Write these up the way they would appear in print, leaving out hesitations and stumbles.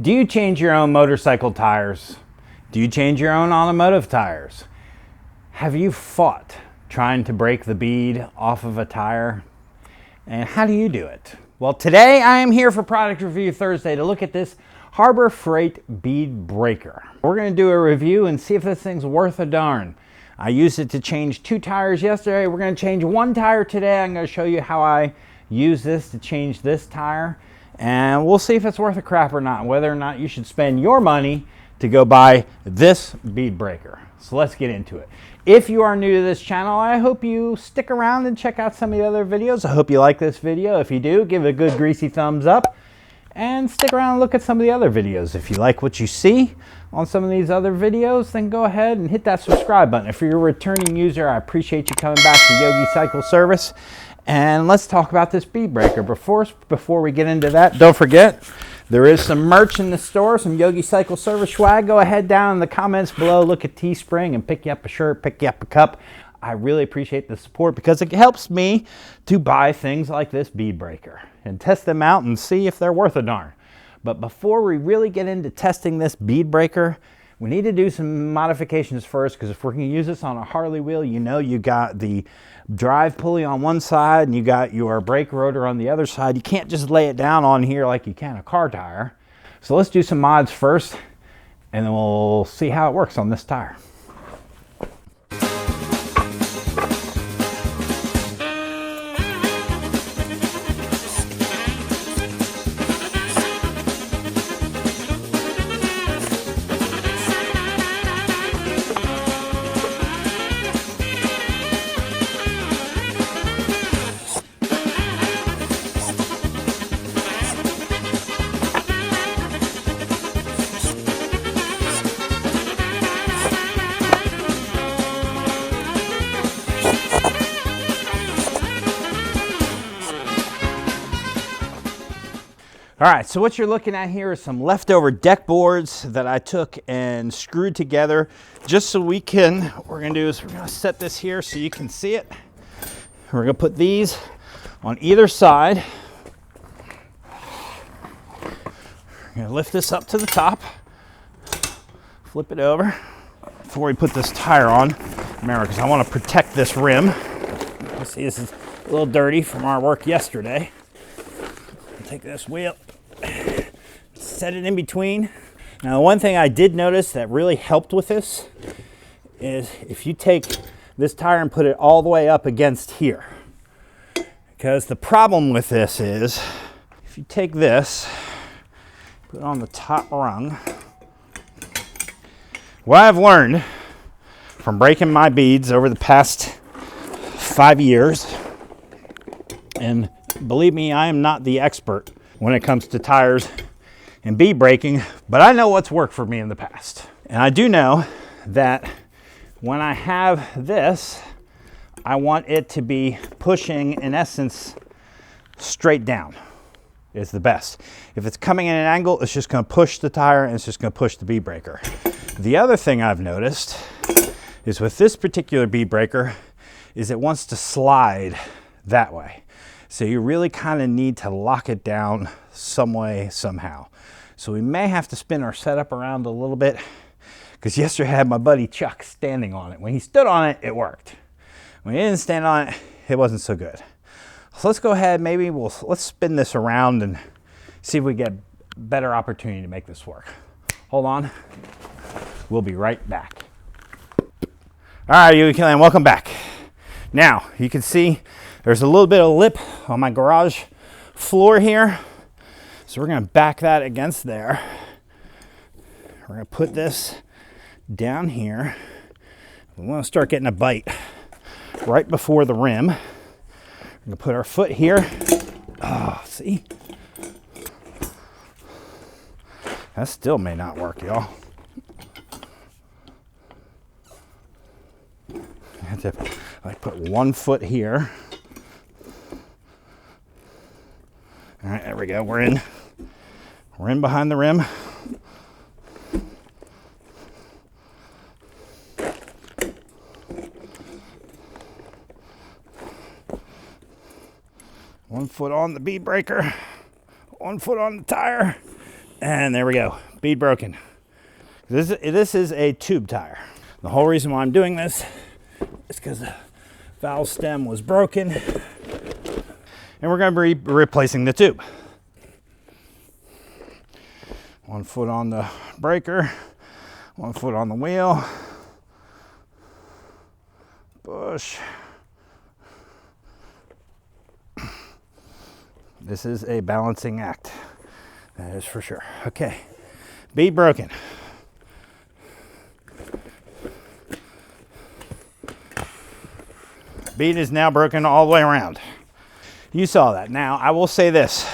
Do you change your own motorcycle tires? Do you change your own automotive tires? Have you fought trying to break the bead off of a tire? And how do you do it? Well, today I am here for Product Review Thursday to look at this Harbor Freight bead breaker. We're going to do a review and see if this thing's worth a darn. I used it to change 2 tires yesterday. We're going to change 1 tire today. I'm going to show you how I use this to change this tire. And we'll see if it's worth a crap or not, whether or not you should spend your money to go buy this bead breaker. So let's get into it. If you are new to this channel, I hope you stick around and check out some of the other videos. I hope you like this video. If you do, give it a good greasy thumbs up and stick around and look at some of the other videos. If you like what you see on some of these other videos, then go ahead and hit that subscribe button. If you're a returning user, I appreciate you coming back to Yogi Cycle Service. And let's talk about this bead breaker. Before we get into that, don't forget, there is some merch in the store, some Yogi Cycle Service swag. Go ahead down in the comments below, look at Teespring and pick you up a shirt, pick you up a cup. I really appreciate the support because it helps me to buy things like this bead breaker and test them out and see if they're worth a darn. But before we really get into testing this bead breaker, we need to do some modifications first, because if we're going to use this on a Harley wheel, you know you got the drive pulley on one side and you got your brake rotor on the other side. You can't just lay it down on here like you can a car tire. So let's do some mods first, and then we'll see how it works on this tire. All right, so what you're looking at here is some leftover deck boards that I took and screwed together just so we can, what we're gonna do is we're gonna set this here so you can see it. We're gonna put these on either side. We're gonna lift this up to the top, flip it over. Before we put this tire on, remember, because I wanna protect this rim. You see this is a little dirty from our work yesterday. Take this wheel, set it in between. Now, the one thing I did notice that really helped with this is if you take this tire and put it all the way up against here. Because the problem with this is if you take this, put it on the top rung, what I've learned from breaking my beads over the past 5 years, and believe me, I am not the expert when it comes to tires and bead breaking, but I know what's worked for me in the past. And I do know that when I have this, I want it to be pushing, in essence, straight down is the best. If it's coming in an angle, it's just gonna push the tire and it's just gonna push the bead breaker. The other thing I've noticed is with this particular bead breaker is it wants to slide that way. So you really kind of need to lock it down some way, somehow. So we may have to spin our setup around a little bit, because yesterday I had my buddy Chuck standing on it. When he stood on it, it worked. When he didn't stand on it, it wasn't so good. So let's go ahead, let's spin this around and see if we get a better opportunity to make this work. Hold on, we'll be right back. All right, Yogi Clan, welcome back. Now, you can see there's a little bit of lip on my garage floor here. So we're gonna back that against there. We're gonna put this down here. We wanna start getting a bite right before the rim. We're gonna put our foot here. Oh, see? That still may not work, y'all. I have to put 1 foot here. All right, there we go. We're in behind the rim. One foot on the bead breaker, 1 foot on the tire, And there we go, bead broken. This is a tube tire. The whole reason why I'm doing this is because the valve stem was broken, and we're going to be replacing the tube. 1 foot on the breaker, 1 foot on the wheel, push. This is a balancing act, that is for sure. Okay, bead broken. Bead is now broken all the way around. You saw that. Now, I will say this.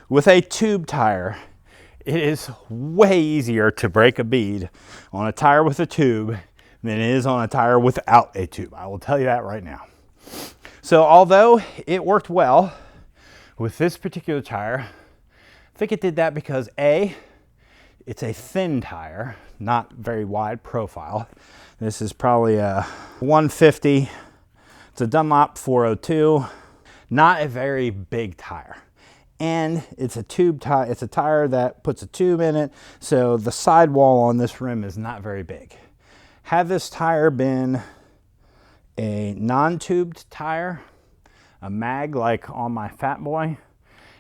With a tube tire, it is way easier to break a bead on a tire with a tube than it is on a tire without a tube. I will tell you that right now. So, although it worked well with this particular tire, I think it did that because A, it's a thin tire, not very wide profile. This is probably a 150. It's a Dunlop 402, not a very big tire. And it's a tube tire, it's a tire that puts a tube in it, so the sidewall on this rim is not very big. Had this tire been a non-tubed tire, a mag like on my Fat Boy,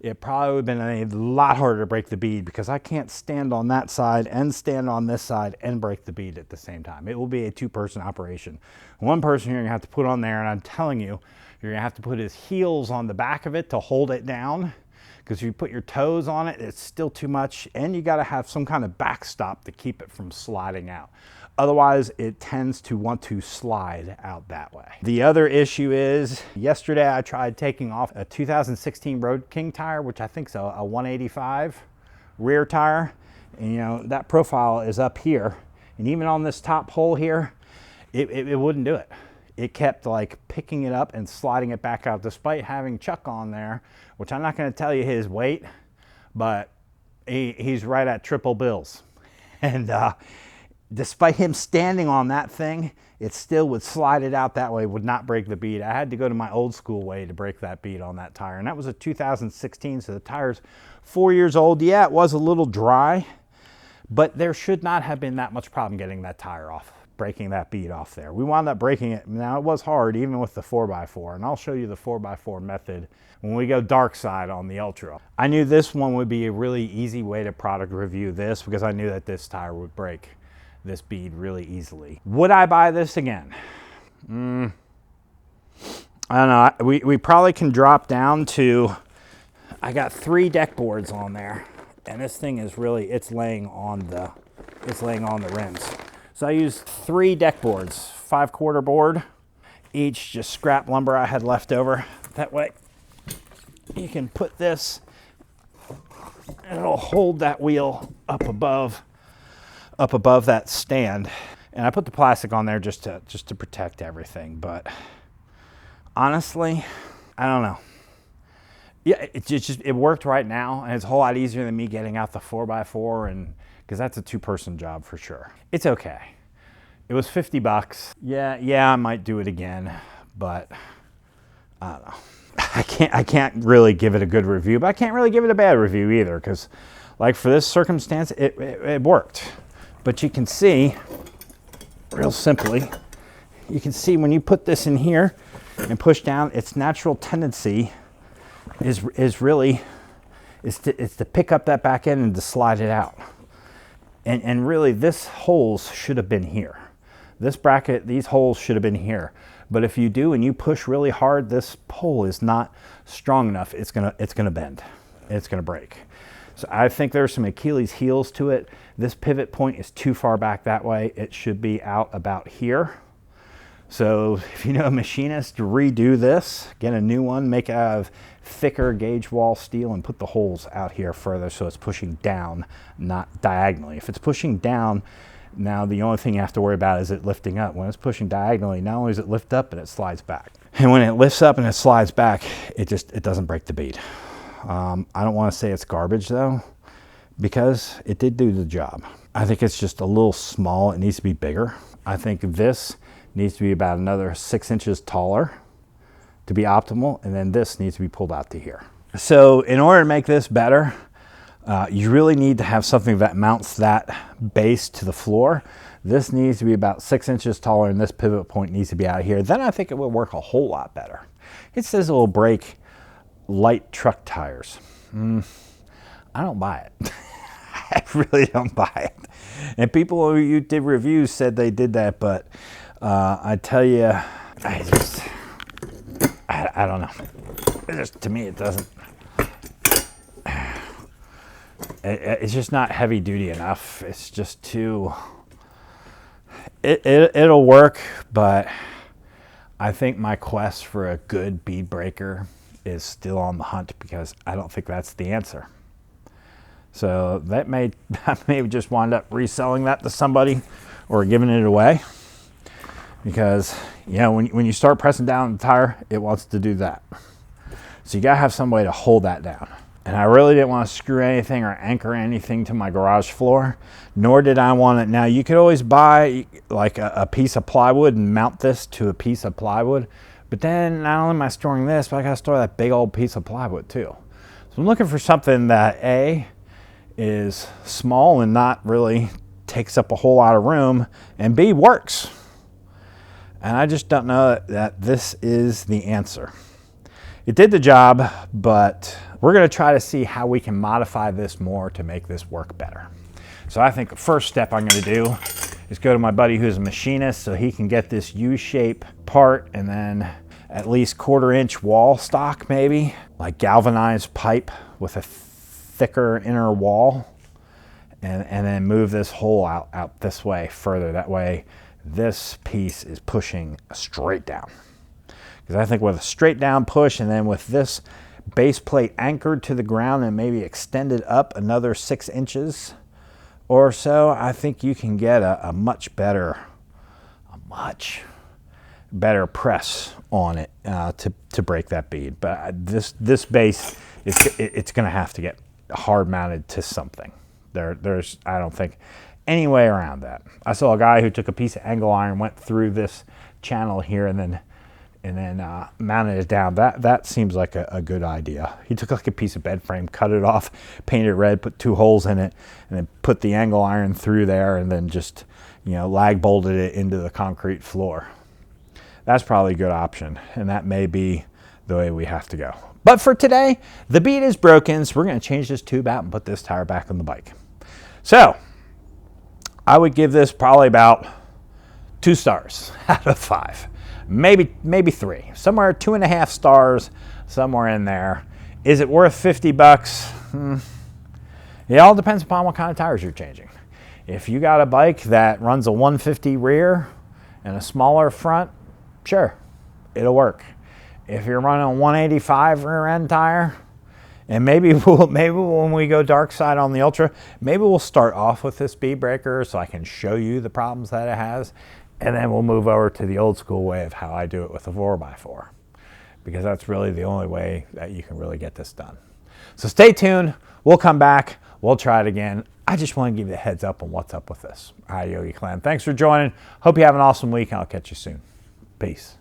it probably would have been a lot harder to break the bead because I can't stand on that side and stand on this side and break the bead at the same time. It will be a two-person operation. One person you're gonna have to put on there, and I'm telling you, you're gonna have to put his heels on the back of it to hold it down, because if you put your toes on it, it's still too much, and you gotta have some kind of backstop to keep it from sliding out. Otherwise, it tends to want to slide out that way. The other issue is, yesterday I tried taking off a 2016 Road King tire, which I think is a 185 rear tire. And you know, that profile is up here. And even on this top hole here, it wouldn't do it. It kept like picking it up and sliding it back out, despite having Chuck on there, which I'm not gonna tell you his weight, but he's right at triple bills. And despite him standing on that thing, it still would slide it out that way, would not break the bead. I had to go to my old school way to break that bead on that tire. And that was a 2016, so the tire's 4 years old. Yeah, it was a little dry, but there should not have been that much problem getting that tire off, breaking that bead off there. We wound up breaking it. Now, it was hard, even with the 4x4, and I'll show you the 4x4 method when we go dark side on the Ultra. I knew this one would be a really easy way to product review this, because I knew that this tire would break this bead really easily. Would I buy this again? I don't know. We probably can drop down to, I got 3 deck boards on there, and this thing is really, it's laying on the rims. So I used 3 deck boards, 5/4 board, each just scrap lumber I had left over. That way you can put this, and it'll hold that wheel up above that stand. And I put the plastic on there just to protect everything. But honestly, I don't know. Yeah, it worked right now, and it's a whole lot easier than me getting out the 4x4, and because that's a 2-person job for sure. It's okay. It was $50. Yeah, I might do it again, but I don't know. I can't really give it a good review, but I can't really give it a bad review either, because like for this circumstance, it worked. But you can see, real simply, you can see when you put this in here and push down, its natural tendency is to pick up that back end and to slide it out. And really, this holes should have been here. This bracket, these holes should have been here. But if you do and you push really hard, this pole is not strong enough. It's gonna bend. It's gonna break. So I think there's some Achilles heels to it. This pivot point is too far back that way. It should be out about here. So if you know a machinist, redo this, get a new one, make it out of thicker gauge wall steel, and put the holes out here further so it's pushing down, not diagonally. If it's pushing down, now the only thing you have to worry about is it lifting up. When it's pushing diagonally, not only does it lift up, but it slides back. And when it lifts up and it slides back, it doesn't break the bead. I don't want to say it's garbage though, because it did do the job. I think it's just a little small. It needs to be bigger. I think this needs to be about another 6 inches taller to be optimal, and then this needs to be pulled out to here. So in order to make this better, You really need to have something that mounts that base to the floor. This needs to be about 6 inches taller, and this pivot point needs to be out here. Then I think it will work a whole lot better. It says it will break light truck tires. I don't buy it. I really don't buy it. And people who did reviews said they did that, but I tell you, I don't know. To me, it doesn't. It's just not heavy duty enough. It's just too. It'll work, but I think my quest for a good bead breaker is still on the hunt, because I don't think that's the answer. So I may just wind up reselling that to somebody or giving it away, because when you start pressing down the tire, it wants to do that. So you gotta have some way to hold that down. And I really didn't want to screw anything or anchor anything to my garage floor, nor did I want it. Now, you could always buy like a piece of plywood and mount this to a piece of plywood, but then not only am I storing this, but I gotta store that big old piece of plywood too. So I'm looking for something that A, is small and not really takes up a whole lot of room, and B, works. And I just don't know that this is the answer. It did the job, but we're going to try to see how we can modify this more to make this work better. So I think the first step I'm going to do is go to my buddy who's a machinist, so he can get this U-shape part, and then at least 1/4 inch wall stock, maybe like galvanized pipe with a thicker inner wall, and then move this hole out this way further. That way this piece is pushing straight down. Because I think with a straight down push, and then with this base plate anchored to the ground and maybe extended up another 6 inches or so, I think you can get a much better press on it to break that bead. But this base, it's going to have to get hard mounted to something. There's I don't think any way around that. I saw a guy who took a piece of angle iron, went through this channel here, and then mounted it down. That seems like a good idea. He took like a piece of bed frame, cut it off, painted it red, put 2 holes in it, and then put the angle iron through there, and then just lag bolted it into the concrete floor. That's probably a good option, and that may be the way we have to go. But for today, the bead is broken, so we're going to change this tube out and put this tire back on the bike. So I would give this probably about 2 stars out of 5. Maybe 3, somewhere 2.5 stars, somewhere in there. Is it worth $50? It all depends upon what kind of tires you're changing. If you got a bike that runs a 150 rear and a smaller front, sure, it'll work. If you're running a 185 rear end tire, and maybe when we go dark side on the Ultra, maybe we'll start off with this bead breaker so I can show you the problems that it has. And then we'll move over to the old school way of how I do it with a 4x4, because that's really the only way that you can really get this done. So stay tuned. We'll come back. We'll try it again. I just want to give you a heads up on what's up with this. All right, Yogi Clan. Thanks for joining. Hope you have an awesome week, and I'll catch you soon. Peace.